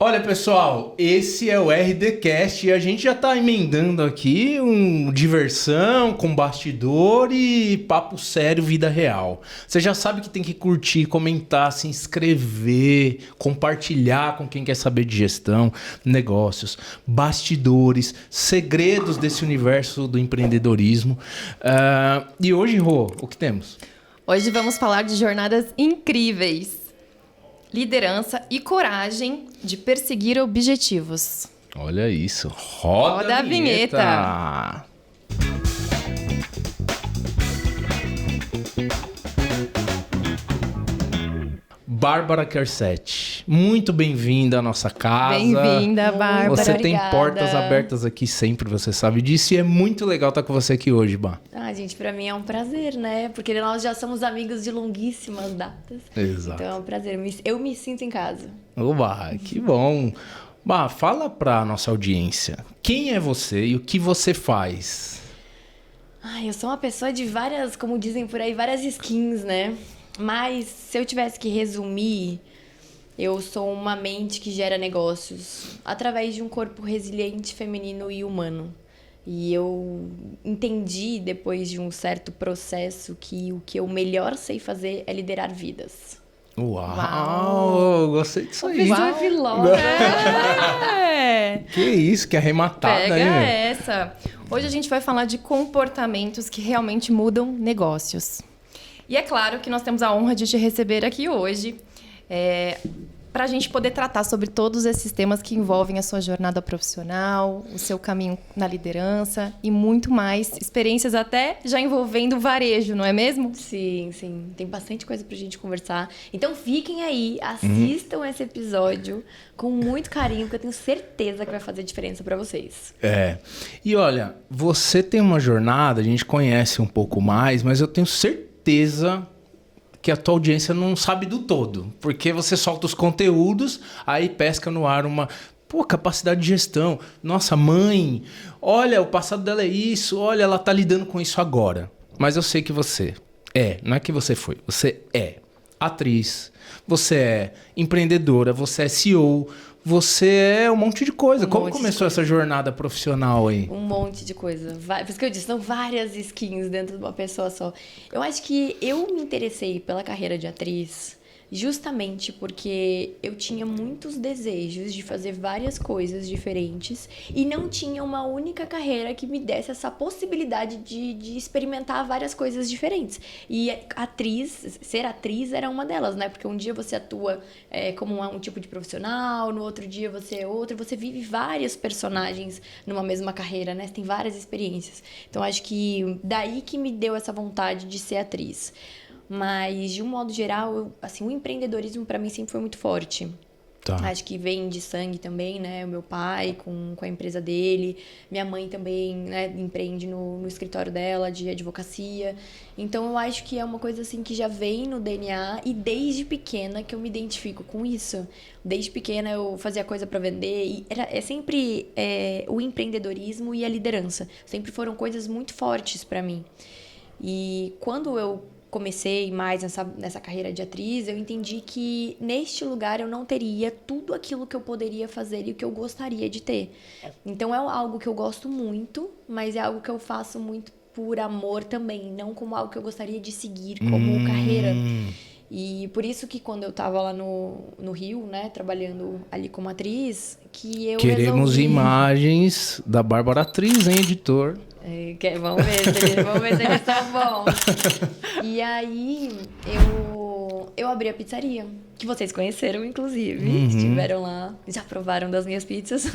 Olha, pessoal, esse é o RDcast e a gente já tá emendando aqui diversão com bastidor e papo sério, vida real. Você já sabe que tem que curtir, comentar, se inscrever, compartilhar com quem quer saber de gestão, negócios, bastidores, segredos desse universo do empreendedorismo. E hoje, Rô, o que temos? Hoje vamos falar de jornadas incríveis. Liderança e coragem de perseguir objetivos. Olha isso. Roda a vinheta. Bárbara Kerset, muito bem-vinda à nossa casa. Bem-vinda, Bárbara. Você Obrigada. tem portas abertas aqui sempre, você sabe disso. E é muito legal estar com você aqui hoje, Bá. Gente, pra mim é um prazer, né? Porque nós já somos amigos de longuíssimas datas. Exato. Então é um prazer. Eu me sinto em casa. Oba, que bom. Bá, fala pra nossa audiência. Quem é você e o que você faz? Eu sou uma pessoa de várias, como dizem por aí, várias skins, né? Mas se eu tivesse que resumir, eu sou uma mente que gera negócios através de um corpo resiliente, feminino e humano. E eu entendi, depois de um certo processo, que o que eu melhor sei fazer é liderar vidas. Uau! Gostei disso aí. Uau. Que isso, que arrematada, Pega hein? essa. Hoje a gente vai falar de comportamentos que realmente mudam negócios. E é claro que nós temos a honra de te receber aqui hoje para a gente poder tratar sobre todos esses temas que envolvem a sua jornada profissional, o seu caminho na liderança e muito mais. Experiências até já envolvendo varejo, não é mesmo? Sim, sim. Tem bastante coisa pra gente conversar. Então fiquem aí, assistam esse episódio com muito carinho, porque eu tenho certeza que vai fazer diferença pra vocês. E olha, você tem uma jornada, a gente conhece um pouco mais, mas eu tenho certeza que a tua audiência não sabe do todo. Porque você solta os conteúdos, aí pesca no ar uma... capacidade de gestão. Nossa, mãe, olha, o passado dela é isso, olha, ela tá lidando com isso agora. Mas eu sei que você não é que você foi, você é atriz, você é empreendedora, você é CEO, você é um monte de coisa. Como começou essa jornada profissional aí? Um monte de coisa. Por isso que eu disse, são várias skins dentro de uma pessoa só. Eu acho que eu me interessei pela carreira de atriz justamente porque eu tinha muitos desejos de fazer várias coisas diferentes e não tinha uma única carreira que me desse essa possibilidade de experimentar várias coisas diferentes. E ser atriz era uma delas, né? Porque um dia você atua como um tipo de profissional, no outro dia você é outro, você vive vários personagens numa mesma carreira, né? Você tem várias experiências. Então, acho que daí que me deu essa vontade de ser atriz. Mas, de um modo geral, o empreendedorismo para mim sempre foi muito forte. Tá. Acho que vem de sangue também, né? O meu pai com a empresa dele. Minha mãe também, né, empreende no escritório dela de advocacia. Então, eu acho que é uma coisa assim que já vem no DNA e desde pequena que eu me identifico com isso. Desde pequena eu fazia coisa para vender e sempre o empreendedorismo e a liderança. Sempre foram coisas muito fortes para mim. E quando eu comecei mais nessa carreira de atriz, eu entendi que neste lugar eu não teria tudo aquilo que eu poderia fazer e o que eu gostaria de ter. Então é algo que eu gosto muito, mas é algo que eu faço muito por amor também, não como algo que eu gostaria de seguir como carreira. E por isso que quando eu tava lá no Rio, né, trabalhando ali como atriz, que eu Queremos imagens da Bárbara atriz, hein, editor? Vamos ver se eles estão bons. E aí, eu abri a pizzaria, que vocês conheceram, inclusive. Estiveram lá, já provaram das minhas pizzas.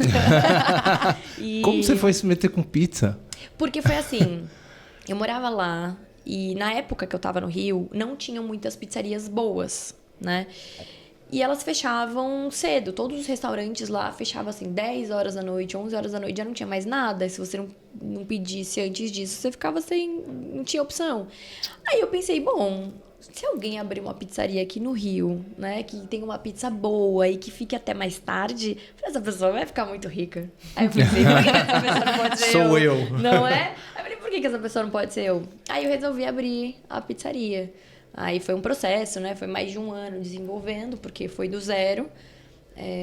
Como você foi se meter com pizza? Porque foi assim, eu morava lá e na época que eu tava no Rio, não tinham muitas pizzarias boas, né? E elas fechavam cedo. Todos os restaurantes lá fechavam assim 10 horas da noite, 11 horas da noite. Já não tinha mais nada. Se você não pedisse antes disso, você ficava sem... Não tinha opção. Aí eu pensei, bom, se alguém abrir uma pizzaria aqui no Rio, né? Que tem uma pizza boa e que fique até mais tarde, essa pessoa vai ficar muito rica. Aí eu pensei, por que essa pessoa não pode ser Sou eu. Não é? Aí eu falei, por que essa pessoa não pode ser eu? Aí eu resolvi abrir a pizzaria. Aí foi um processo, né? Foi mais de um ano desenvolvendo, porque foi do zero.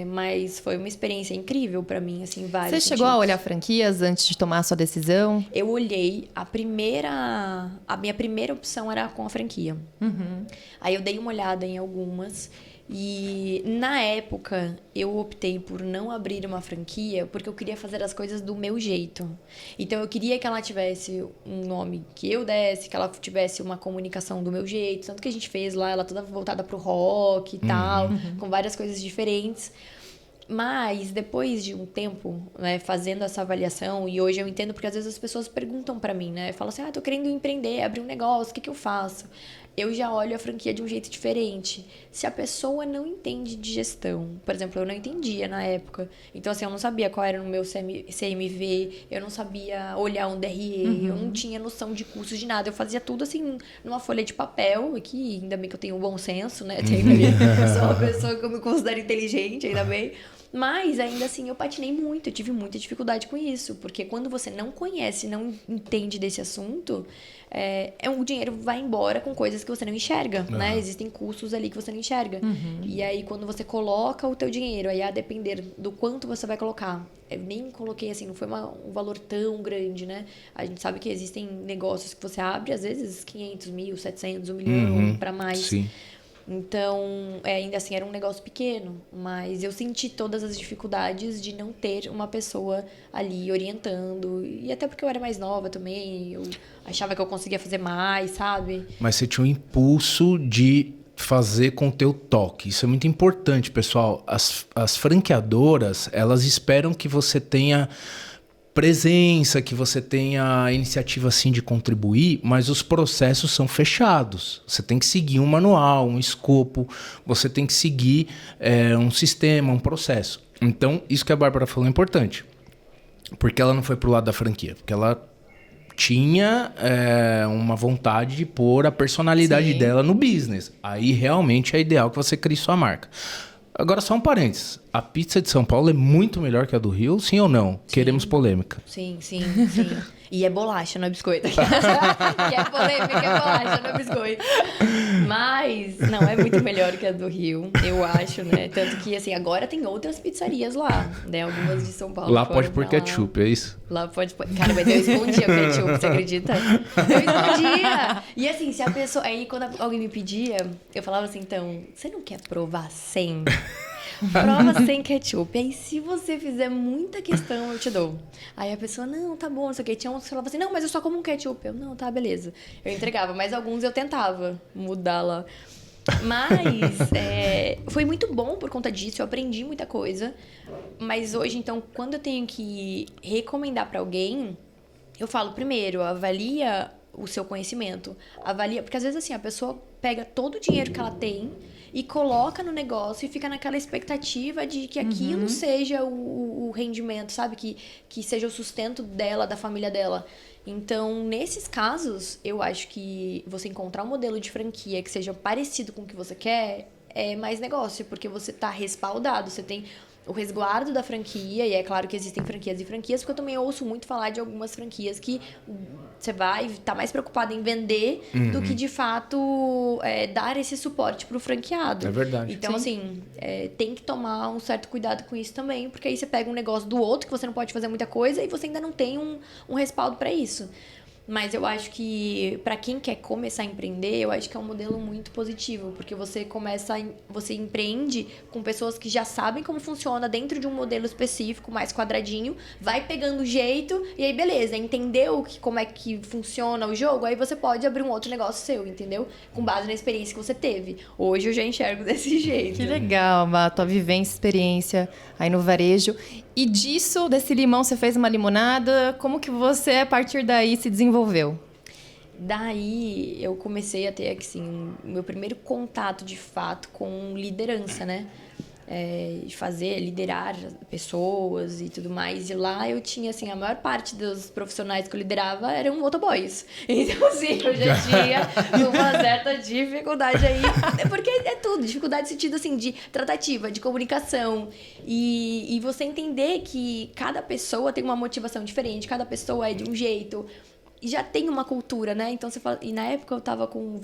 Mas foi uma experiência incrível pra mim, assim, vários Você chegou a sentidos. olhar franquias antes de tomar a sua decisão? Eu olhei, a minha primeira opção era com a franquia. Aí eu dei uma olhada em algumas e na época eu optei por não abrir uma franquia porque eu queria fazer as coisas do meu jeito. Então eu queria que ela tivesse um nome que eu desse, que ela tivesse uma comunicação do meu jeito. Tanto que a gente fez lá, ela toda voltada pro rock e tal, com várias coisas diferentes. Mas depois de um tempo, né, fazendo essa avaliação, e hoje eu entendo porque às vezes as pessoas perguntam pra mim, né? Falam assim, tô querendo empreender, abrir um negócio, o que eu faço? Eu já olho a franquia de um jeito diferente. Se a pessoa não entende de gestão, por exemplo, eu não entendia na época. Então, assim, eu não sabia qual era o meu CMV, eu não sabia olhar um DRE, eu não tinha noção de custos de nada. Eu fazia tudo, assim, numa folha de papel, que ainda bem que eu tenho um bom senso, né? Sou uma pessoa que eu me considero inteligente, ainda bem. Mas, ainda assim, eu patinei muito, eu tive muita dificuldade com isso. Porque quando você não conhece, não entende desse assunto, o dinheiro vai embora com coisas que você não enxerga, né? Existem custos ali que você não enxerga. E aí, quando você coloca o teu dinheiro, aí a depender do quanto você vai colocar. Eu nem coloquei, assim, não foi um valor tão grande, né? A gente sabe que existem negócios que você abre, às vezes, 500 mil, 700, 1 milhão, para mais. Sim. Então, ainda assim, era um negócio pequeno, mas eu senti todas as dificuldades de não ter uma pessoa ali orientando, e até porque eu era mais nova também, eu achava que eu conseguia fazer mais, sabe? Mas você tinha um impulso de fazer com o teu toque. Isso é muito importante, pessoal. As franqueadoras, elas esperam que você tenha presença, que você tenha a iniciativa assim de contribuir, mas os processos são fechados. Você tem que seguir um manual, um escopo, você tem que seguir um sistema, um processo. Então, isso que a Bárbara falou é importante. Porque ela não foi pro lado da franquia, porque ela tinha uma vontade de pôr a personalidade dela no business. Aí realmente é ideal que você crie sua marca. Agora, só um parênteses. A pizza de São Paulo é muito melhor que a do Rio, sim ou não? Sim. Queremos polêmica. Sim. E é bolacha, não é biscoito. Que é polêmica, é bolacha, não é biscoito. Mas, não, é muito melhor que a do Rio, eu acho, né? Tanto que, assim, agora tem outras pizzarias lá, né? Algumas de São Paulo. Lá pode pôr ketchup, é isso? Lá pode pôr... Cara, mas eu escondia o ketchup, você acredita? Eu escondia! E assim, se a pessoa... Aí, quando alguém me pedia, eu falava assim, então, você não quer provar sem? Prova sem ketchup. Aí, se você fizer muita questão, eu te dou. Aí a pessoa, não, tá bom, não sei o que. Tinha uns que falavam assim, não, mas eu só como um ketchup. Eu, não, tá, beleza. Eu entregava, mas alguns eu tentava mudar lá. Mas foi muito bom por conta disso, eu aprendi muita coisa. Mas hoje, então, quando eu tenho que recomendar pra alguém, eu falo, primeiro, avalia o seu conhecimento. Avalia, porque às vezes assim, a pessoa pega todo o dinheiro que ela tem e coloca no negócio e fica naquela expectativa de que aquilo seja o rendimento, sabe? Que seja o sustento dela, da família dela. Então, nesses casos, eu acho que você encontrar um modelo de franquia que seja parecido com o que você quer é mais negócio, porque você tá respaldado, você tem o resguardo da franquia, e é claro que existem franquias e franquias, porque eu também ouço muito falar de algumas franquias que você vai estar mais preocupado em vender do que, de fato, dar esse suporte pro franqueado. É verdade. Então, assim, tem que tomar um certo cuidado com isso também, porque aí você pega um negócio do outro, que você não pode fazer muita coisa, e você ainda não tem um respaldo para isso. Mas eu acho que, para quem quer começar a empreender, eu acho que é um modelo muito positivo, porque você você empreende com pessoas que já sabem como funciona dentro de um modelo específico, mais quadradinho, vai pegando o jeito, e aí beleza, entendeu como é que funciona o jogo, aí você pode abrir um outro negócio seu, entendeu? Com base na experiência que você teve. Hoje eu já enxergo desse jeito. Que legal, a tua vivência, experiência aí no varejo. E desse limão, você fez uma limonada. Como que você, a partir daí, se desenvolveu? Daí, eu comecei a ter, assim, meu primeiro contato, de fato, com liderança, né? Liderar pessoas e tudo mais. E lá eu tinha, assim, a maior parte dos profissionais que eu liderava eram motoboys. Então, assim, eu já tinha uma certa dificuldade aí. Porque é tudo, dificuldade no sentido, assim, de tratativa, de comunicação. E você entender que cada pessoa tem uma motivação diferente, cada pessoa é de um jeito. E já tem uma cultura, né? Então, você fala... E na época eu tava com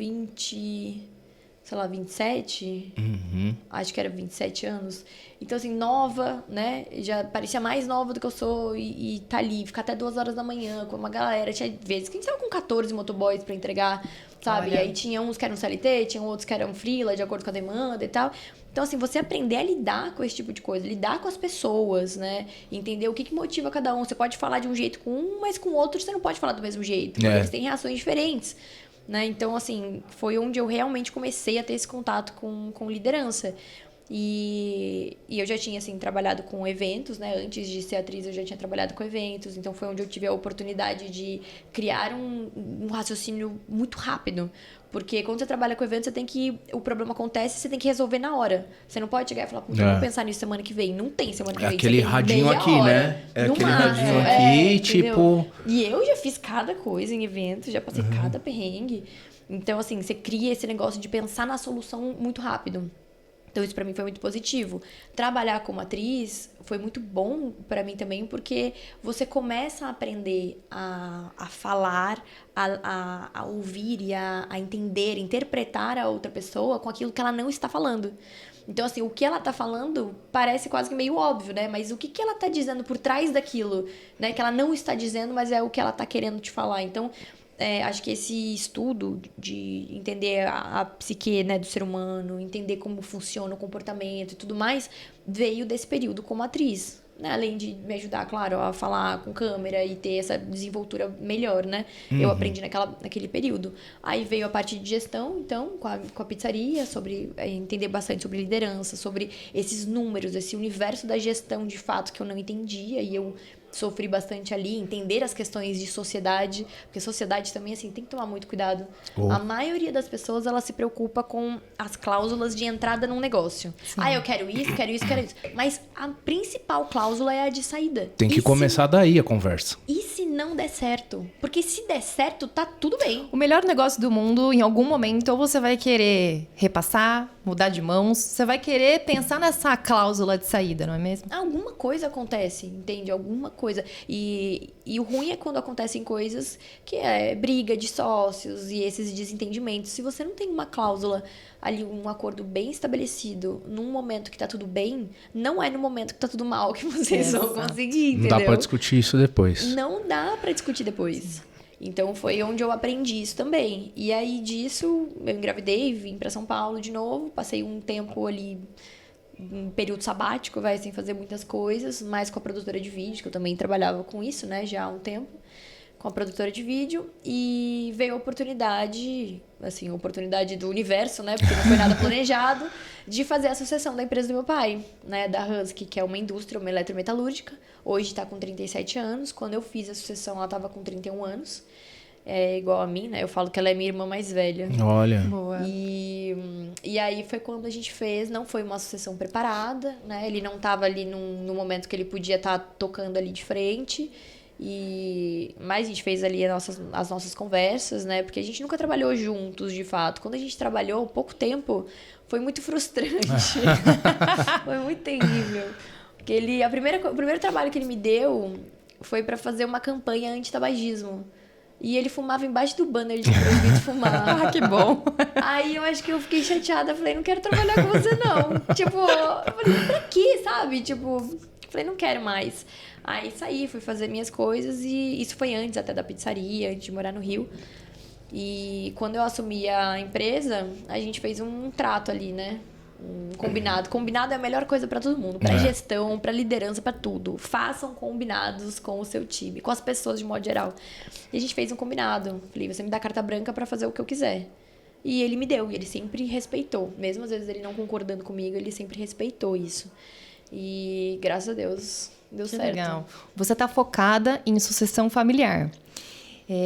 sei lá, 27, Uhum. acho que era 27 anos. Então, assim, nova, né? Já parecia mais nova do que eu sou e tá ali, ficar até 2 horas da manhã com uma galera. Tinha vezes que a gente tava com 14 motoboys pra entregar, sabe? Olha. E aí tinha uns que eram CLT, tinha outros que eram freela, de acordo com a demanda e tal. Então, assim, você aprender a lidar com esse tipo de coisa, lidar com as pessoas, né? Entender o que motiva cada um. Você pode falar de um jeito com um, mas com outro você não pode falar do mesmo jeito. Porque eles têm reações diferentes. Né? Então, assim, foi onde eu realmente comecei a ter esse contato com liderança. E eu já tinha, assim, trabalhado com eventos, né? Antes de ser atriz, eu já tinha trabalhado com eventos. Então, foi onde eu tive a oportunidade de criar um raciocínio muito rápido. Porque quando você trabalha com eventos, você tem que... O problema acontece, você tem que resolver na hora. Você não pode chegar e falar, puta, eu vou pensar nisso semana que vem. Não tem semana que vem. Aquele Você tem radinho meia aqui, hora, né? É no aquele máximo. radinho aqui, tipo... Entendeu? E eu já fiz cada coisa em eventos, já passei cada perrengue. Então, assim, você cria esse negócio de pensar na solução muito rápido. Então, isso pra mim foi muito positivo. Trabalhar como atriz foi muito bom pra mim também, porque você começa a aprender a falar, a ouvir e a entender, interpretar a outra pessoa com aquilo que ela não está falando. Então, assim, o que ela tá falando parece quase que meio óbvio, né? Mas o que ela tá dizendo por trás daquilo, né? Que ela não está dizendo, mas é o que ela tá querendo te falar. Então, acho que esse estudo de entender a psique, né, do ser humano, entender como funciona o comportamento e tudo mais, veio desse período como atriz. Né? Além de me ajudar, claro, a falar com câmera e ter essa desenvoltura melhor, né? Eu aprendi naquele período. Aí veio a parte de gestão, então, com a pizzaria, sobre entender bastante sobre liderança, sobre esses números, esse universo da gestão, de fato, que eu não entendia. E eu sofri bastante ali, entender as questões de sociedade, porque sociedade também, assim, tem que tomar muito cuidado. A maioria das pessoas, ela se preocupa com as cláusulas de entrada num negócio. Sim. Ah, eu quero isso, quero isso, quero isso. Mas a principal cláusula é a de saída. Tem que começar daí a conversa. E se não der certo? Porque se der certo, tá tudo bem. O melhor negócio do mundo, em algum momento, ou você vai querer repassar, mudar de mãos, você vai querer pensar nessa cláusula de saída, não é mesmo? Alguma coisa acontece, entende? Alguma coisa. E o ruim é quando acontecem coisas que é briga de sócios e esses desentendimentos. Se você não tem uma cláusula ali, um acordo bem estabelecido num momento que tá tudo bem, não é no momento que tá tudo mal que vocês vão conseguir, entendeu? Não dá pra discutir isso depois. Não dá pra discutir depois. Então, foi onde eu aprendi isso também. E aí, disso, eu engravidei, vim pra São Paulo de novo. Passei um tempo ali, um período sabático, sem fazer muitas coisas. Mais com a produtora de vídeo, que eu também trabalhava com isso, né? Já há um tempo. Com a produtora de vídeo. E veio a oportunidade, assim, a oportunidade do universo, né? Porque não foi nada planejado, de fazer a sucessão da empresa do meu pai, né? Da Husky, que é uma indústria, uma eletrometalúrgica. Hoje tá com 37 anos. Quando eu fiz a sucessão, ela tava com 31 anos. É igual a mim, né? Eu falo que ela é minha irmã mais velha. Olha. Boa. E aí foi quando a gente fez, não foi uma sucessão preparada, né? Ele não tava ali no momento que ele podia estar tocando ali de frente. Mas a gente fez ali as nossas conversas, né? Porque a gente nunca trabalhou juntos, de fato. Quando a gente trabalhou, pouco tempo, foi muito frustrante. Foi muito terrível. Porque o primeiro trabalho que ele me deu foi para fazer uma campanha anti-tabagismo. E ele fumava embaixo do banner de proibido fumar. Ah, que bom. Aí eu acho que eu fiquei chateada. Falei, não quero trabalhar com você, não. Tipo, eu falei, pra quê, sabe? Tipo, falei, não quero mais. Aí saí, fui fazer minhas coisas. E isso foi antes até da pizzaria, antes de morar no Rio. E quando eu assumi a empresa, a gente fez um trato ali, né? Um combinado. Combinado é a melhor coisa pra todo mundo. Pra gestão, pra liderança, pra tudo. Façam combinados com o seu time, com as pessoas de modo geral. E a gente fez um combinado. Falei, você me dá carta branca pra fazer o que eu quiser. E ele me deu. E ele sempre respeitou. Mesmo às vezes ele não concordando comigo, ele sempre respeitou isso. E graças a Deus, deu certo. Legal. Você tá focada em sucessão familiar.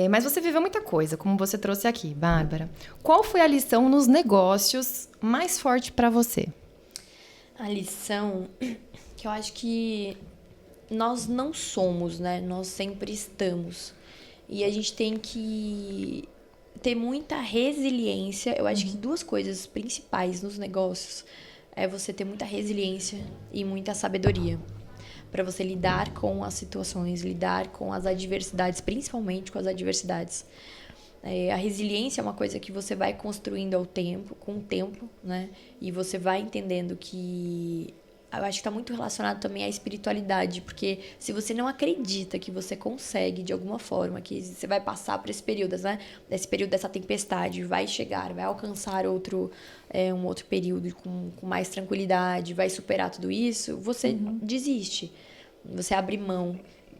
Mas você viveu muita coisa, como você trouxe aqui, Bárbara. Qual foi a lição nos negócios mais forte para você? A lição que eu acho que nós não somos, né? Nós sempre estamos. E a gente tem que ter muita resiliência. Eu acho que 2 coisas principais nos negócios é você ter muita resiliência e muita sabedoria. Para você lidar com as situações, lidar com as adversidades, principalmente com as adversidades. A resiliência é uma coisa que você vai construindo com o tempo, né? E você vai entendendo que... Eu acho que está muito relacionado também à espiritualidade, porque se você não acredita que você consegue, de alguma forma, que você vai passar por esse período, né? Esse período dessa tempestade, vai chegar, vai alcançar um outro período com mais tranquilidade, vai superar tudo isso, você desiste, você abre mão.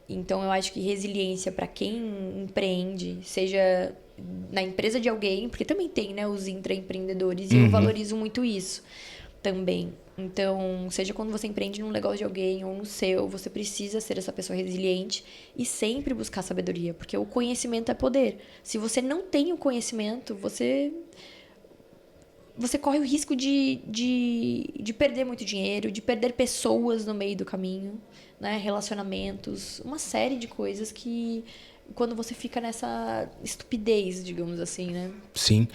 Então, eu acho que resiliência para quem empreende, seja na empresa de alguém, porque também tem, né, os intraempreendedores, e eu valorizo muito isso também. Então, seja quando você empreende num negócio de alguém ou no seu, você precisa ser essa pessoa resiliente e sempre buscar sabedoria, porque o conhecimento é poder. Se você não tem o conhecimento, você corre o risco de perder muito dinheiro, de perder pessoas no meio do caminho, né? Relacionamentos, uma série de coisas que quando você fica nessa estupidez, digamos assim, né? Sim.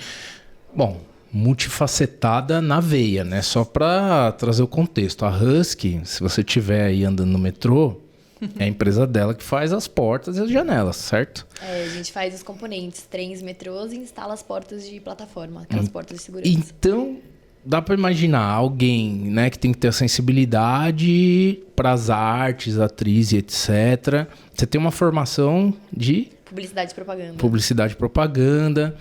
Bom, multifacetada na veia, né? Só para trazer o contexto. A Husky, se você estiver aí andando no metrô, é a empresa dela que faz as portas e as janelas, certo? A gente faz os componentes, trens, metrôs e instala as portas de plataforma, aquelas portas de segurança. Então, dá para imaginar alguém, né, que tem que ter a sensibilidade para as artes, atriz e etc. Você tem uma formação de... Publicidade e propaganda.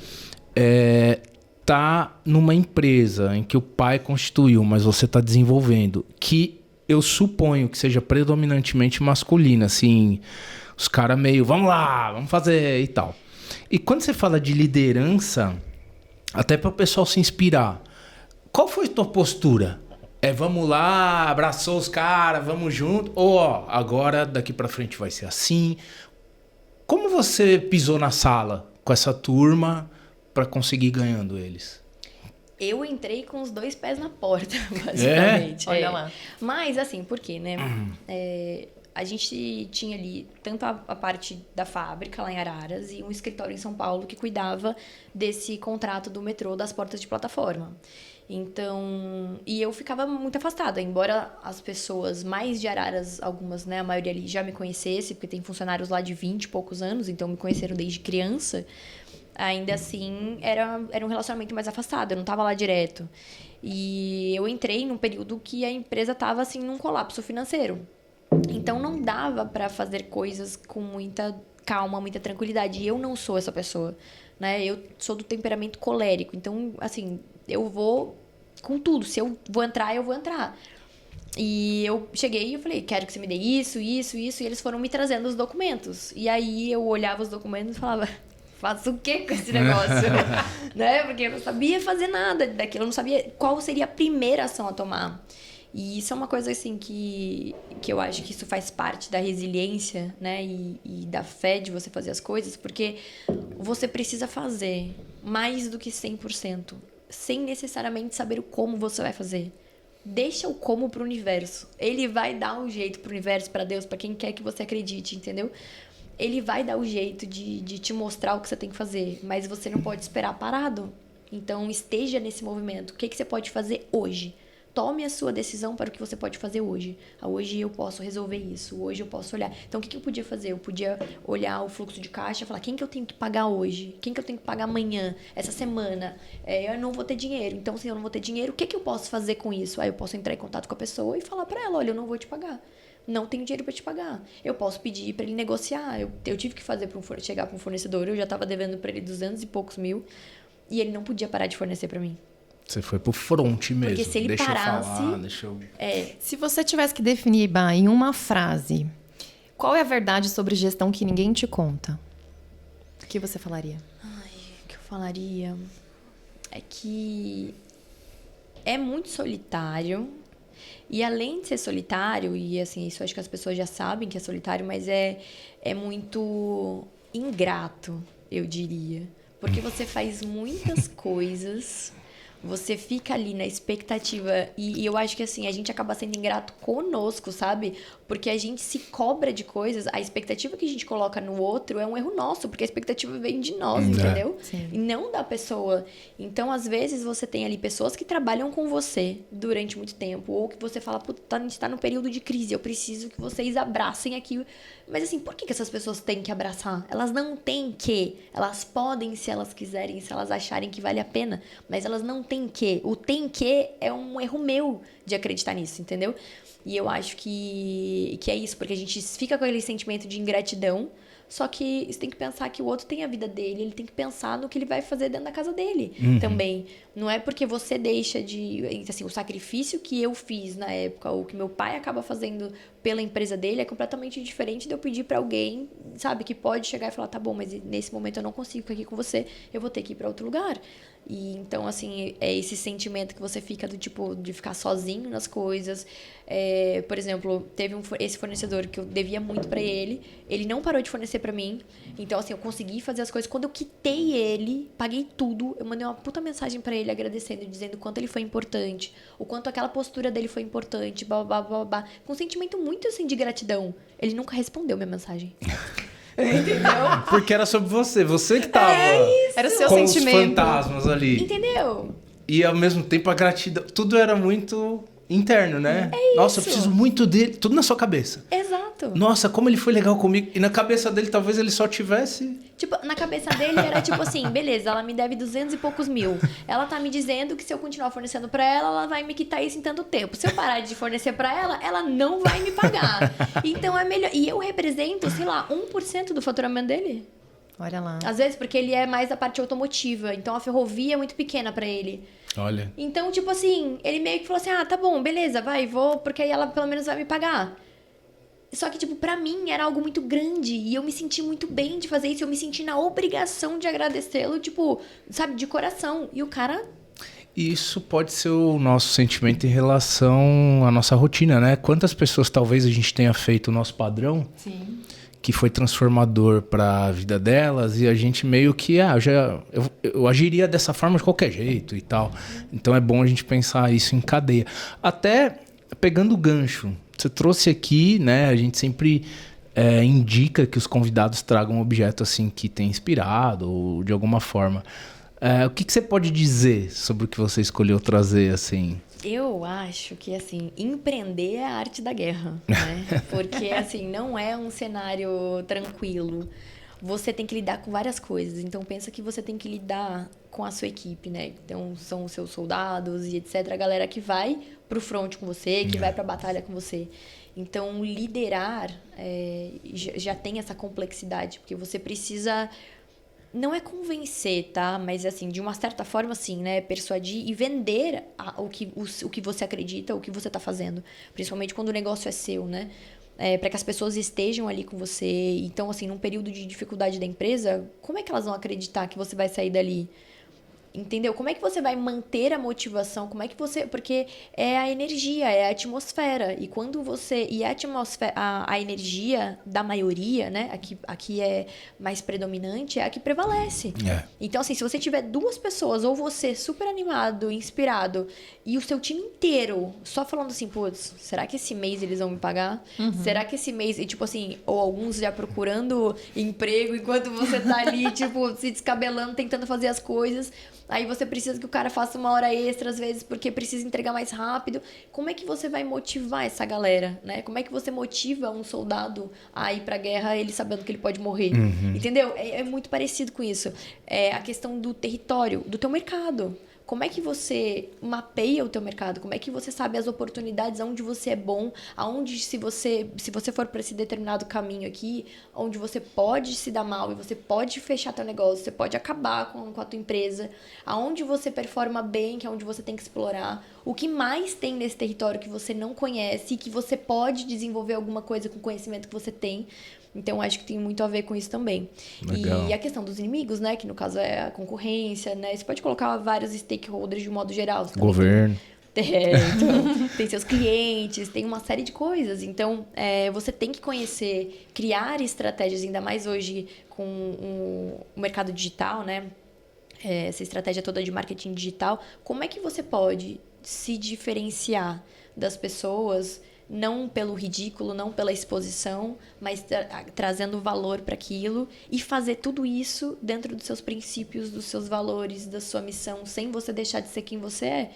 Tá numa empresa em que o pai constituiu, mas você está desenvolvendo, que eu suponho que seja predominantemente masculina, assim, os caras meio, vamos lá, vamos fazer e tal. E quando você fala de liderança, até para o pessoal se inspirar, qual foi a tua postura? Vamos lá, abraçou os caras, vamos junto, ou ó, agora daqui para frente vai ser assim. Como você pisou na sala com essa turma para conseguir ir ganhando eles? Eu entrei com os 2 pés na porta, basicamente. Olha lá. Mas, assim, por quê, né? A gente tinha ali tanto a parte da fábrica lá em Araras e um escritório em São Paulo que cuidava desse contrato do metrô das portas de plataforma. Então, e eu ficava muito afastada, embora as pessoas mais de Araras, algumas, né, a maioria ali já me conhecesse, porque tem funcionários lá de 20 e poucos anos, então me conheceram desde criança. Ainda assim, era um relacionamento mais afastado, eu não estava lá direto. E eu entrei num período que a empresa estava, assim, num colapso financeiro. Então, não dava para fazer coisas com muita calma, muita tranquilidade. E eu não sou essa pessoa, né? Eu sou do temperamento colérico. Então, assim, eu vou com tudo. Se eu vou entrar, eu vou entrar. E eu cheguei e eu falei, quero que você me dê isso, isso, isso. E eles foram me trazendo os documentos. E aí, eu olhava os documentos e falava... Faço o quê com esse negócio? Né? Porque eu não sabia fazer nada daquilo. Eu não sabia qual seria a primeira ação a tomar. E isso é uma coisa, assim, que eu acho que isso faz parte da resiliência, né? E da fé de você fazer as coisas. Porque você precisa fazer mais do que 100%. Sem necessariamente saber o como você vai fazer. Deixa o como pro universo. Ele vai dar um jeito pro universo, pra Deus, pra quem quer que você acredite, entendeu? Ele vai dar o jeito de te mostrar o que você tem que fazer, mas você não pode esperar parado. Então, esteja nesse movimento. O que você pode fazer hoje? Tome a sua decisão para o que você pode fazer hoje. Hoje eu posso resolver isso, hoje eu posso olhar. Então, o que eu podia fazer? Eu podia olhar o fluxo de caixa e falar, quem que eu tenho que pagar hoje? Quem que eu tenho que pagar amanhã? Essa semana? Eu não vou ter dinheiro. Então, se eu não vou ter dinheiro, o que eu posso fazer com isso? Aí eu posso entrar em contato com a pessoa e falar para ela, olha, eu não vou te pagar. Não tenho dinheiro para te pagar. Eu posso pedir para ele negociar. Eu tive que fazer chegar para um fornecedor. Eu já estava devendo para ele 200 e poucos mil. E ele não podia parar de fornecer para mim. Você foi pro front mesmo. Porque se ele parasse... Se você tivesse que definir, Bah, em uma frase, qual é a verdade sobre gestão que ninguém te conta? O que você falaria? O que eu falaria é que é muito solitário. E além de ser solitário, e assim, isso acho que as pessoas já sabem que é solitário, mas é muito ingrato, eu diria. Porque você faz muitas coisas você fica ali na expectativa e eu acho que assim, a gente acaba sendo ingrato conosco, sabe? Porque a gente se cobra de coisas, a expectativa que a gente coloca no outro é um erro nosso, porque a expectativa vem de nós, entendeu? Sim. E não da pessoa. Então, às vezes, você tem ali pessoas que trabalham com você durante muito tempo, ou que você fala, puta, a gente tá num período de crise, eu preciso que vocês abracem aqui. Mas assim, por que essas pessoas têm que abraçar? Elas não têm que. Elas podem, se elas quiserem, se elas acharem que vale a pena, mas elas não têm que. O tem que é um erro meu de acreditar nisso, entendeu? E eu acho que é isso, porque a gente fica com aquele sentimento de ingratidão, só que você tem que pensar que o outro tem a vida dele, ele tem que pensar no que ele vai fazer dentro da casa dele também. Não é porque você deixa de... Assim, o sacrifício que eu fiz na época, ou que meu pai acaba fazendo pela empresa dele, é completamente diferente de eu pedir pra alguém, sabe, que pode chegar e falar, tá bom, mas nesse momento eu não consigo ficar aqui com você, eu vou ter que ir pra outro lugar. E então, assim, é esse sentimento que você fica do tipo, de ficar sozinho nas coisas. Por exemplo, teve esse fornecedor que eu devia muito pra ele, ele não parou de fornecer pra mim. Então, assim, eu consegui fazer as coisas. Quando eu quitei ele, paguei tudo, eu mandei uma puta mensagem pra ele agradecendo, dizendo o quanto ele foi importante, o quanto aquela postura dele foi importante, blá, blá, blá, blá, com um sentimento muito, assim, de gratidão. Ele nunca respondeu minha mensagem. Entendeu? Porque era sobre você que tava Era o seu com sentimento. os fantasmas ali. Entendeu? E ao mesmo tempo a gratidão, tudo era muito interno, né? Nossa, eu isso. preciso muito dele, tudo na sua cabeça. Exato. Nossa, como ele foi legal comigo. E na cabeça dele, talvez ele só tivesse... Tipo, na cabeça dele era tipo assim, beleza, ela me deve 200 e poucos mil.Ela tá me dizendo que se eu continuar fornecendo pra ela, ela vai me quitar isso em tanto tempo. Se eu parar de fornecer pra ela, ela não vai me pagar. Então é melhor. E eu represento, sei lá, 1% do faturamento dele. Olha lá. Às vezes, porque ele é mais da parte automotiva. Então a ferrovia é muito pequena pra ele. Olha. Então, tipo assim, ele meio que falou assim, ah, tá bom, beleza, vai, vou, porque aí ela pelo menos vai me pagar. Só que, tipo, pra mim era algo muito grande e eu me senti muito bem de fazer isso. Eu me senti na obrigação de agradecê-lo, tipo, sabe, de coração. E o cara... Isso pode ser o nosso sentimento em relação à nossa rotina, né? Quantas pessoas talvez a gente tenha feito o nosso padrão, Sim. que foi transformador para a vida delas, e a gente meio que, eu agiria dessa forma de qualquer jeito e tal. Então é bom a gente pensar isso em cadeia. Até pegando o gancho, você trouxe aqui, né? A gente sempre indica que os convidados tragam um objeto assim que tenha inspirado ou de alguma forma. O que você pode dizer sobre o que você escolheu trazer, assim? Eu acho que, assim, empreender é a arte da guerra, né? Porque, assim, não é um cenário tranquilo. Você tem que lidar com várias coisas. Então, pensa que você tem que lidar com a sua equipe, né? Então, são os seus soldados e etc. A galera que vai pro front com você, que vai pra batalha com você. Então, liderar já tem essa complexidade, porque você precisa... Não é convencer, tá? Mas, assim, de uma certa forma, sim, né? Persuadir e vender o que você acredita, o que você tá fazendo. Principalmente quando o negócio é seu, né? Para que as pessoas estejam ali com você. Então, assim, num período de dificuldade da empresa, como é que elas vão acreditar que você vai sair dali? Entendeu? Como é que você vai manter a motivação? Como é que você... Porque é a energia, é a atmosfera. E quando você... E a atmosfera, a energia da maioria, né? Aqui é mais predominante, é a que prevalece. Então, assim, se você tiver duas pessoas, ou você super animado, inspirado, e o seu time inteiro só falando assim, putz, será que esse mês eles vão me pagar? Será que esse mês... E, tipo assim, ou alguns já procurando emprego enquanto você tá ali, tipo, se descabelando, tentando fazer as coisas... Aí você precisa que o cara faça uma hora extra, às vezes, porque precisa entregar mais rápido. Como é que você vai motivar essa galera, né? Como é que você motiva um soldado a ir pra guerra, ele sabendo que ele pode morrer? Entendeu? É muito parecido com isso. É a questão do território, do teu mercado. Como é que você mapeia o teu mercado? Como é que você sabe as oportunidades, aonde você é bom, aonde se você for para esse determinado caminho aqui, onde você pode se dar mal e você pode fechar teu negócio, você pode acabar com a tua empresa, aonde você performa bem, que é onde você tem que explorar, o que mais tem nesse território que você não conhece e que você pode desenvolver alguma coisa com o conhecimento que você tem. Então, acho que tem muito a ver com isso também. Legal. E a questão dos inimigos, né? Que no caso é a concorrência, né? Você pode colocar vários stakeholders de um modo geral. Governo. Então, tem seus clientes, tem uma série de coisas. Então, você tem que conhecer, criar estratégias, ainda mais hoje com o mercado digital, né? essa estratégia toda de marketing digital, como é que você pode se diferenciar das pessoas, não pelo ridículo, não pela exposição, mas trazendo valor para aquilo e fazer tudo isso dentro dos seus princípios, dos seus valores, da sua missão, sem você deixar de ser quem você é.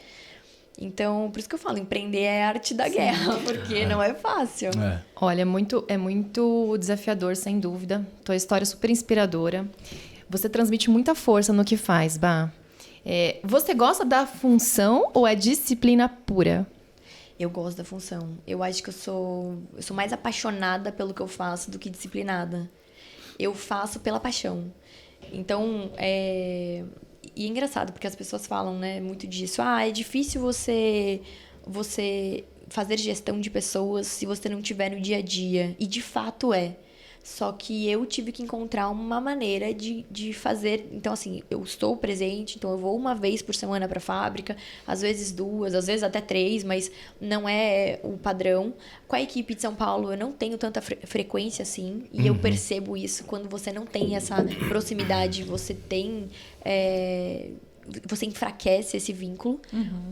Então, por isso que eu falo, empreender é a arte da guerra, porque não é fácil. Olha, é muito desafiador, sem dúvida. Tua história é super inspiradora. Você transmite muita força no que faz, Bá. Você gosta da função ou é disciplina pura? Eu gosto da função. Eu acho que eu sou mais apaixonada pelo que eu faço do que disciplinada. Eu faço pela paixão. Então, E é engraçado, porque as pessoas falam, né, muito disso. É difícil você fazer gestão de pessoas se você não tiver no dia a dia. E de fato é. Só que eu tive que encontrar uma maneira de fazer. Então, assim, eu estou presente, então eu vou uma vez por semana para a fábrica, às vezes 2, às vezes até 3, mas não é o padrão. Com a equipe de São Paulo, eu não tenho tanta frequência assim, e eu percebo isso quando você não tem essa proximidade, você tem. Você enfraquece esse vínculo,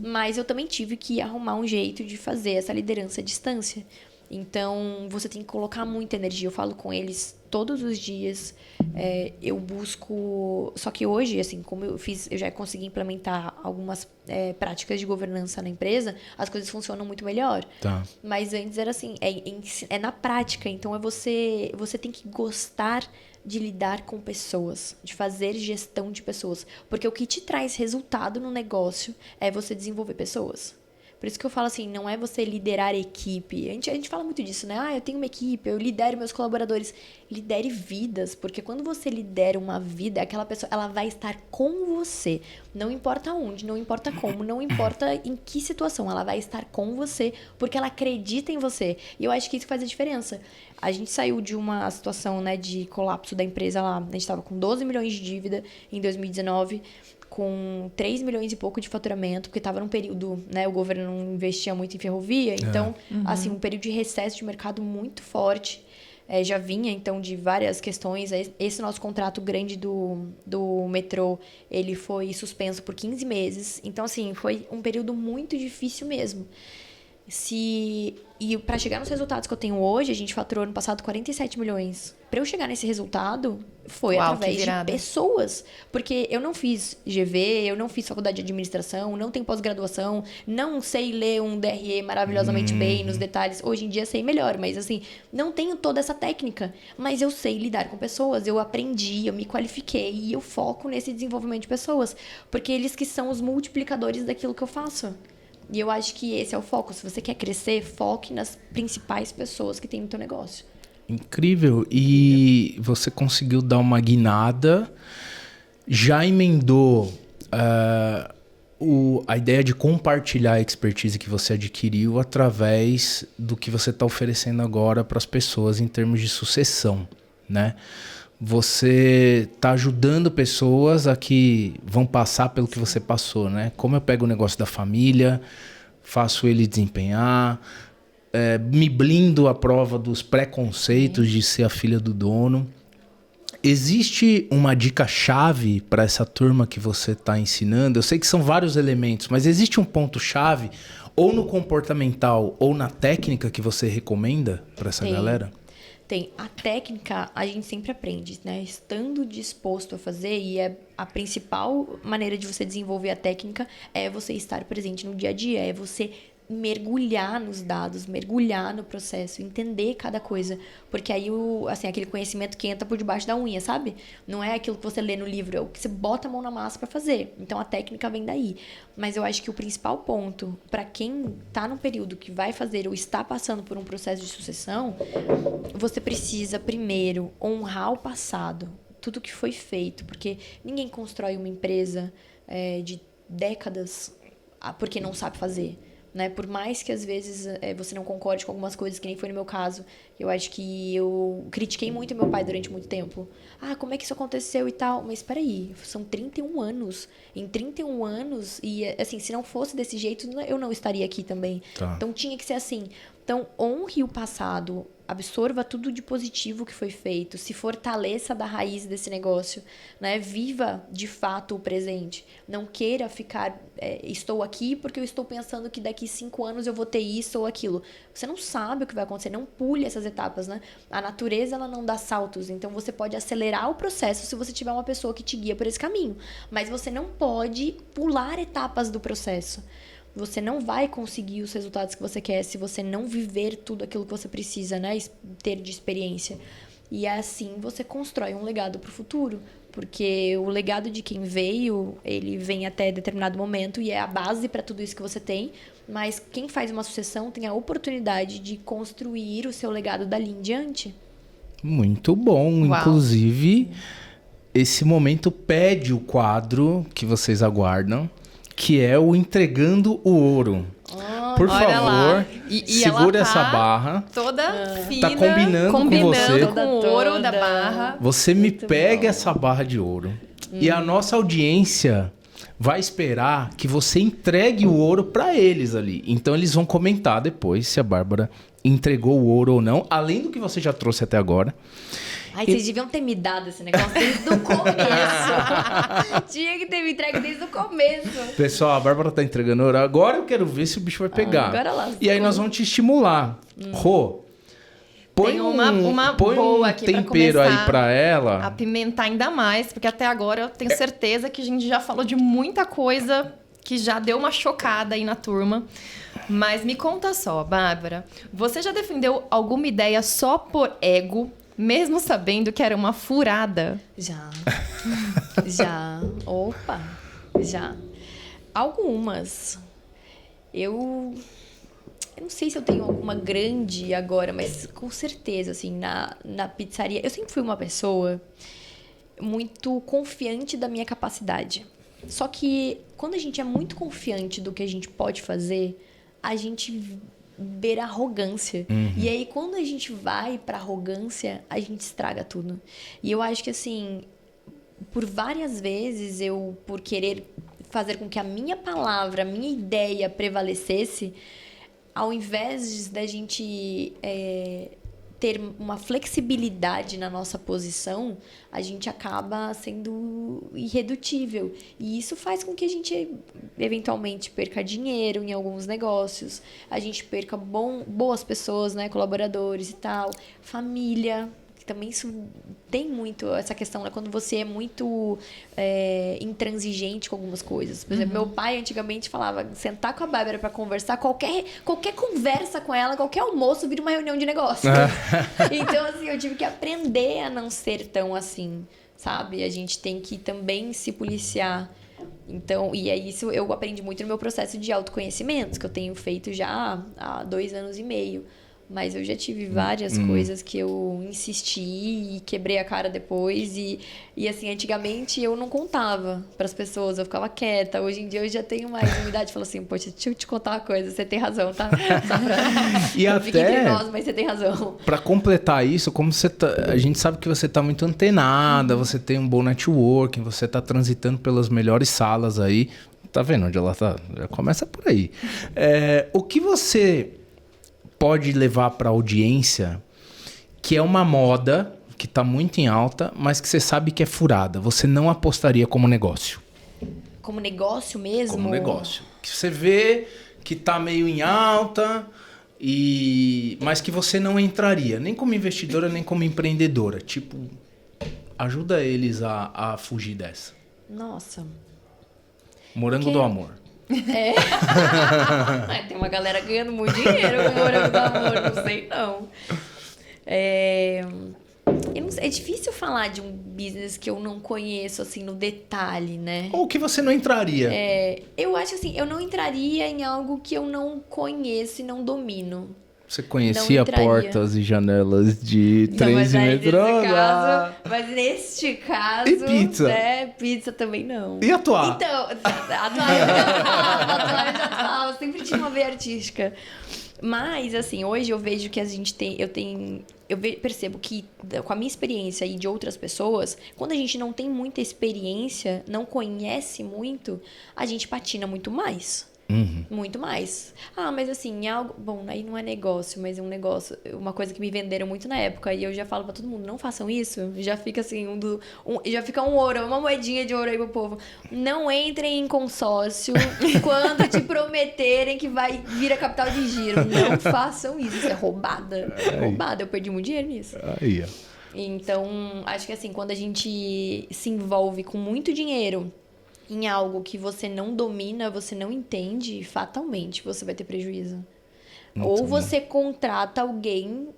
mas eu também tive que arrumar um jeito de fazer essa liderança à distância. Então, você tem que colocar muita energia. Eu falo com eles todos os dias. Eu busco... Só que hoje, assim, como eu já consegui implementar algumas práticas de governança na empresa, as coisas funcionam muito melhor. Tá. Mas antes era assim, é na prática. Então, você tem que gostar de lidar com pessoas, de fazer gestão de pessoas. Porque o que te traz resultado no negócio é você desenvolver pessoas. Por isso que eu falo assim, não é você liderar equipe. A gente fala muito disso, né? Eu tenho uma equipe, eu lidero meus colaboradores. Lidere vidas, porque quando você lidera uma vida, aquela pessoa, ela vai estar com você. Não importa onde, não importa como, não importa em que situação, ela vai estar com você, porque ela acredita em você. E eu acho que isso faz a diferença. A gente saiu de uma situação, né, de colapso da empresa lá. A gente estava com 12 milhões de dívida em 2019. Com 3 milhões e pouco de faturamento, porque estava num período, né, o governo não investia muito em ferrovia, então, assim, um período de recesso de mercado muito forte, já vinha, então, de várias questões. Esse nosso contrato grande do metrô, ele foi suspenso por 15 meses, então, assim, foi um período muito difícil mesmo. E para chegar nos resultados que eu tenho hoje, a gente faturou ano passado 47 milhões. Para eu chegar nesse resultado, foi através de pessoas. Porque eu não fiz GV, eu não fiz faculdade de administração, não tenho pós-graduação, não sei ler um DRE maravilhosamente bem nos detalhes. Hoje em dia sei melhor, mas assim, não tenho toda essa técnica. Mas eu sei lidar com pessoas, eu aprendi, eu me qualifiquei e eu foco nesse desenvolvimento de pessoas. Porque eles que são os multiplicadores daquilo que eu faço. E eu acho que esse é o foco. Se você quer crescer, foque nas principais pessoas que tem no teu negócio. Incrível. E você conseguiu dar uma guinada, já emendou a ideia de compartilhar a expertise que você adquiriu através do que você está oferecendo agora para as pessoas em termos de sucessão, né? Você está ajudando pessoas a que vão passar pelo que você passou, né? Como eu pego o negócio da família, faço ele desempenhar, me blindo à prova dos preconceitos de ser a filha do dono. Existe uma dica-chave para essa turma que você está ensinando? Eu sei que são vários elementos, mas existe um ponto-chave, ou no comportamental ou na técnica que você recomenda para essa galera? Tem. A técnica, a gente sempre aprende, né? Estando disposto a fazer, e a principal maneira de você desenvolver a técnica é você estar presente no dia a dia, é você mergulhar nos dados, mergulhar no processo, entender cada coisa. Porque aí, aquele conhecimento que entra por debaixo da unha, sabe? Não é aquilo que você lê no livro, é o que você bota a mão na massa para fazer. Então, a técnica vem daí. Mas eu acho que o principal ponto, para quem está num período que vai fazer ou está passando por um processo de sucessão, você precisa, primeiro, honrar o passado, tudo que foi feito. Porque ninguém constrói uma empresa de décadas porque não sabe fazer. Né? Por mais que às vezes você não concorde com algumas coisas, que nem foi no meu caso, eu acho que eu critiquei muito meu pai durante muito tempo. Como é que isso aconteceu e tal? Mas espera aí, são 31 anos. Em 31 anos, e assim, se não fosse desse jeito, eu não estaria aqui também. Tá. Então tinha que ser assim. Então, honre o passado, absorva tudo de positivo que foi feito, se fortaleça da raiz desse negócio, né? Viva de fato o presente. Não queira ficar, estou aqui porque eu estou pensando que daqui 5 anos eu vou ter isso ou aquilo. Você não sabe o que vai acontecer, não pule essas etapas, né? A natureza, ela não dá saltos, então você pode acelerar o processo se você tiver uma pessoa que te guia por esse caminho. Mas você não pode pular etapas do processo. Você não vai conseguir os resultados que você quer se você não viver tudo aquilo que você precisa, né? Ter de experiência. E assim você constrói um legado para o futuro. Porque o legado de quem veio, ele vem até determinado momento e é a base para tudo isso que você tem. Mas quem faz uma sucessão tem a oportunidade de construir o seu legado dali em diante. Muito bom. Uau. Inclusive, esse momento pede o quadro que vocês aguardam, que é o Entregando o Ouro. Por olha favor, lá. E segura ela tá essa barra. Toda fina, Tá combinando com você. com o ouro da barra. Você me Muito pega bom. essa barra de ouro. E a nossa audiência vai esperar que você entregue o ouro para eles ali. Então eles vão comentar depois se a Bárbara entregou o ouro ou não, além do que você já trouxe até agora. Ai, vocês deviam ter me dado esse negócio desde o começo. Tinha que ter me entregue desde o começo. Pessoal, a Bárbara tá entregando ouro. Agora eu quero ver se o bicho vai pegar. agora lascou. E aí nós vamos te estimular. Rô, põe Tem uma põe boa um aqui pra tempero começar aí pra ela. apimentar ainda mais, porque até agora eu tenho certeza que a gente já falou de muita coisa que já deu uma chocada aí na turma. Mas me conta só, Bárbara, você já defendeu alguma ideia só por ego, mesmo sabendo que era uma furada? Já. Já. Opa. Já. Algumas. Eu não sei se eu tenho alguma grande agora, mas com certeza, assim, na pizzaria. Eu sempre fui uma pessoa muito confiante da minha capacidade. Só que quando a gente é muito confiante do que a gente pode fazer, a gente beira arrogância. E aí, quando a gente vai pra arrogância, a gente estraga tudo. E eu acho que, assim, por várias vezes, por querer fazer com que a minha palavra, a minha ideia prevalecesse, ao invés da gente ter uma flexibilidade na nossa posição, a gente acaba sendo irredutível. E isso faz com que a gente, eventualmente, perca dinheiro em alguns negócios, a gente perca boas pessoas, né, colaboradores e tal, família. Também isso tem muito essa questão, né? Quando você é muito intransigente com algumas coisas. Por exemplo, meu pai antigamente falava, sentar com a Bárbara para conversar, qualquer conversa com ela, qualquer almoço vira uma reunião de negócio. Então, assim, eu tive que aprender a não ser tão assim, sabe? A gente tem que também se policiar. Então, e é isso eu aprendi muito no meu processo de autoconhecimento, que eu tenho feito já há 2 anos e meio. Mas eu já tive várias coisas que eu insisti e quebrei a cara depois. E assim, antigamente eu não contava pras pessoas, eu ficava quieta. Hoje em dia eu já tenho mais humildade. Falo assim, poxa, deixa eu te contar uma coisa, você tem razão, tá? E Fica até entre nós, mas você tem razão. pra completar isso, como você a gente sabe que você tá muito antenada, você tem um bom networking, você tá transitando pelas melhores salas aí. Tá vendo onde ela tá? Já começa por aí. O que você pode levar para a audiência, que é uma moda que está muito em alta, mas que você sabe que é furada. Você não apostaria como negócio. Como negócio mesmo? Como negócio. Que você vê que está meio em alta, mas que você não entraria, nem como investidora, nem como empreendedora. Tipo, ajuda eles a fugir dessa. Nossa. Morango do amor. Tem uma galera ganhando muito dinheiro com o morango do amor, não sei não. Eu não sei, é difícil falar de um business que eu não conheço, assim, no detalhe, né? Ou que você não entraria. Eu acho assim, eu não entraria em algo que eu não conheço e não domino. Você conhecia entraria. portas e janelas de trens e metrô? Mas neste caso... E pizza? Né, pizza também não. E atuar? Então, atuar eu já falava, sempre tinha uma veia artística. Mas, assim, hoje eu vejo que a gente tem... percebo que, com a minha experiência e de outras pessoas, quando a gente não tem muita experiência, não conhece muito, a gente patina muito mais. Muito mais. Ah, mas assim, algo... Bom, aí não é negócio, mas é um negócio... Uma coisa que me venderam muito na época. E eu já falo pra todo mundo, não façam isso. Já fica assim, já fica um ouro, uma moedinha de ouro aí pro povo. Não entrem em consórcio quando te prometerem que vai vir a capital de giro. Não façam isso. Isso é roubada. É roubada. Eu perdi muito dinheiro nisso. Aí, ó. Então, acho que assim, quando a gente se envolve com muito dinheiro em algo que você não domina, você não entende, fatalmente você vai ter prejuízo. Ou você contrata alguém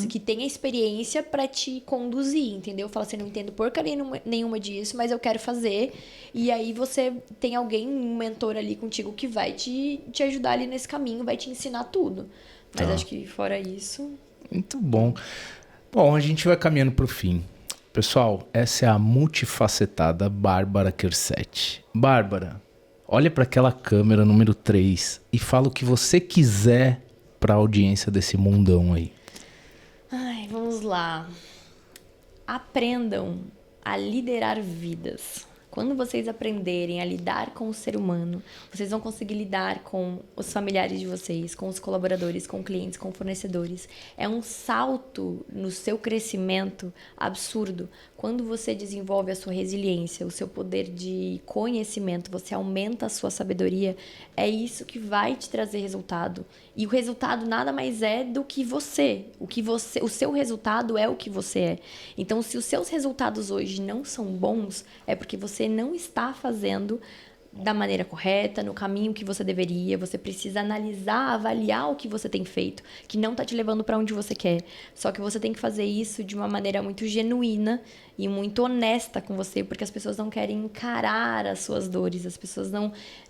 que tenha experiência pra te conduzir, entendeu? Fala assim, não entendo porcaria nenhuma disso, mas eu quero fazer. E aí você tem alguém, um mentor ali contigo que vai te ajudar ali nesse caminho, vai te ensinar tudo. Mas acho que fora isso... Muito bom. Bom, a gente vai caminhando pro fim. Pessoal, essa é a multifacetada Bárbara Quercetti. Bárbara, olha para aquela câmera número 3 e fala o que você quiser para a audiência desse mundão aí. Ai, vamos lá. Aprendam a liderar vidas. Quando vocês aprenderem a lidar com o ser humano, vocês vão conseguir lidar com os familiares de vocês, com os colaboradores, com clientes, com fornecedores. É um salto no seu crescimento absurdo. Quando você desenvolve a sua resiliência, o seu poder de conhecimento, você aumenta a sua sabedoria, é isso que vai te trazer resultado. E o resultado nada mais é do que você. O seu resultado é o que você é. Então, se os seus resultados hoje não são bons, é porque você não está fazendo da maneira correta, no caminho que você deveria. Você precisa analisar, avaliar o que você tem feito, que não está te levando para onde você quer. Só que você tem que fazer isso de uma maneira muito genuína e muito honesta com você, porque as pessoas não querem encarar as suas dores, as pessoas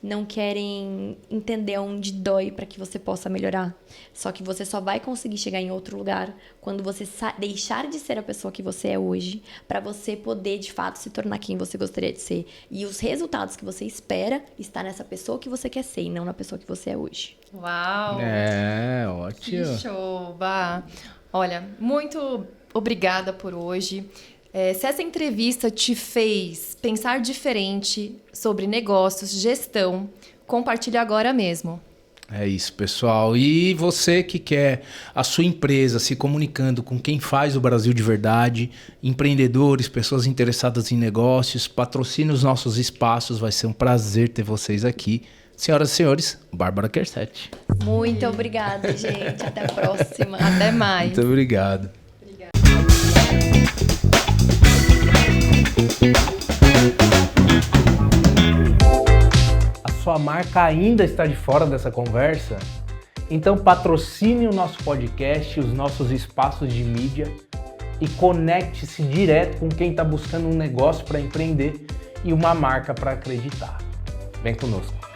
não querem entender onde dói para que você possa melhorar. Só que você só vai conseguir chegar em outro lugar quando você deixar de ser a pessoa que você é hoje, para você poder de fato se tornar quem você gostaria de ser. E os resultados que você espera está nessa pessoa que você quer ser e não na pessoa que você é hoje. Uau! É, ótimo. Que show, Bá. Olha, muito obrigada por hoje. Se essa entrevista te fez pensar diferente sobre negócios, gestão, compartilhe agora mesmo. É isso, pessoal. E você que quer a sua empresa se comunicando com quem faz o Brasil de verdade, empreendedores, pessoas interessadas em negócios, patrocine os nossos espaços. Vai ser um prazer ter vocês aqui. Senhoras e senhores, Bárbara Quercetti. Muito obrigada, gente. Até a próxima. Até mais. Muito obrigado. A sua marca ainda está de fora dessa conversa? Então patrocine o nosso podcast, os nossos espaços de mídia e conecte-se direto com quem está buscando um negócio para empreender e uma marca para acreditar. Vem conosco.